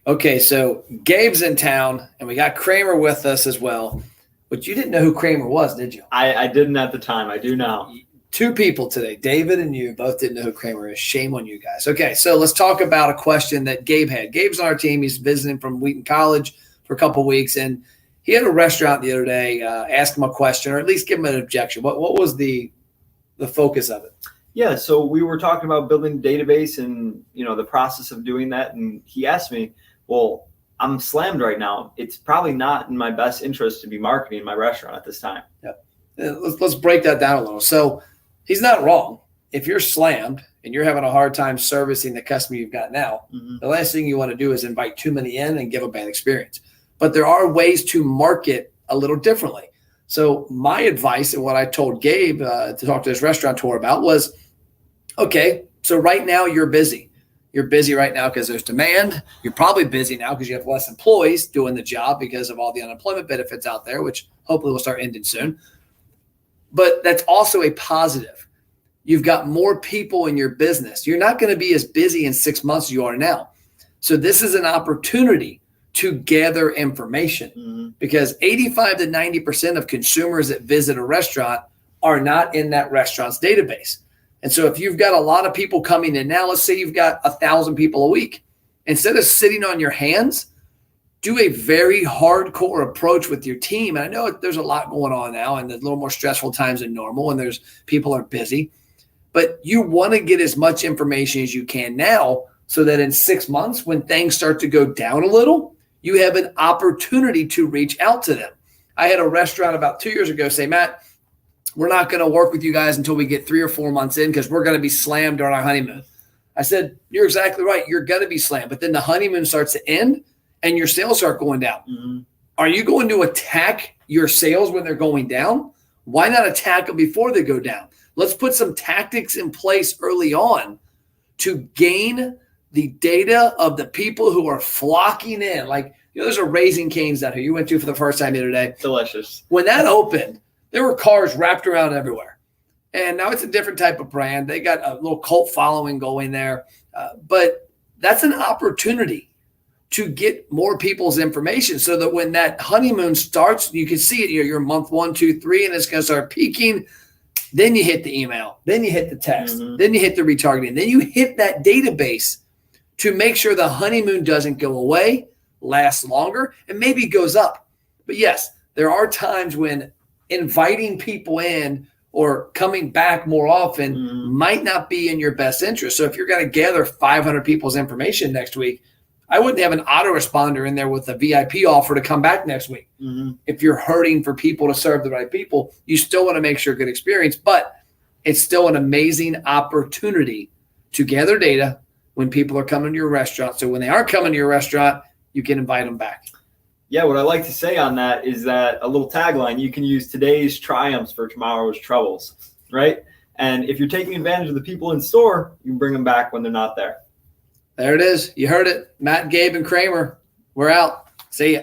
Okay, so Gabe's in town, and we got Kramer with us as well. But you didn't know who Kramer was, did you? I didn't at the time. I do now. Two people today, David and you, both didn't know who Kramer is. Shame on you guys. Okay, so let's talk about a question that Gabe had. Gabe's on our team. He's visiting from Wheaton College for a couple of weeks, and he had a restaurant the other day. Ask him a question, or at least give him an objection. What was the focus of it? Yeah, so we were talking about building a database and the process of doing that, and he asked me, well, I'm slammed right now. It's probably not in my best interest to be marketing my restaurant at this time. Yeah. Let's break that down a little. So he's not wrong. If you're slammed and you're having a hard time servicing the customer you've got now, the last thing you want to do is invite too many in and give a bad experience. But there are ways to market a little differently. So my advice and what I told Gabe to talk to this restaurateur about was, okay, so right now you're busy. You're busy right now because there's demand. You're probably busy now because you have less employees doing the job because of all the unemployment benefits out there, which hopefully will start ending soon. But that's also a positive. You've got more people in your business. You're not going to be as busy in 6 months as you are now. So this is an opportunity to gather information because 85 to 90% of consumers that visit a restaurant are not in that restaurant's database. And so if you've got a lot of people coming in now, let's say you've got 1,000 people a week, instead of sitting on your hands, do a very hardcore approach with your team. And I know there's a lot going on now and there's a little more stressful times than normal and people are busy, but you want to get as much information as you can now so that in 6 months, when things start to go down a little, you have an opportunity to reach out to them. I had a restaurant about 2 years ago say, Matt, we're not going to work with you guys until we get 3 or 4 months in because we're going to be slammed during our honeymoon. I said, you're exactly right. You're going to be slammed. But then the honeymoon starts to end and your sales start going down. Are you going to attack your sales when they're going down? Why not attack them before they go down? Let's put some tactics in place early on to gain the data of the people who are flocking in. Like, there's a Raising Cane's out here you went to for the first time the other day. Delicious. When that opened, there were cars wrapped around everywhere. And now it's a different type of brand. They got a little cult following going there. But that's an opportunity to get more people's information so that when that honeymoon starts, you can see it. You're month 1, 2, 3, and it's going to start peaking. Then you hit the email. Then you hit the text. Then you hit the retargeting. Then you hit that database to make sure the honeymoon doesn't go away, lasts longer, and maybe goes up. But yes, there are times when inviting people in or coming back more often might not be in your best interest. So if you're going to gather 500 people's information next week, I wouldn't have an autoresponder in there with a VIP offer to come back next week. If you're hurting for people to serve the right people, you still want to make sure good experience, but it's still an amazing opportunity to gather data when people are coming to your restaurant. So when they are coming to your restaurant, you can invite them back. Yeah, what I like to say on that is that a little tagline, you can use today's triumphs for tomorrow's troubles, right? And if you're taking advantage of the people in store, you can bring them back when they're not there. There it is. You heard it. Matt, Gabe, and Kramer. We're out. See ya.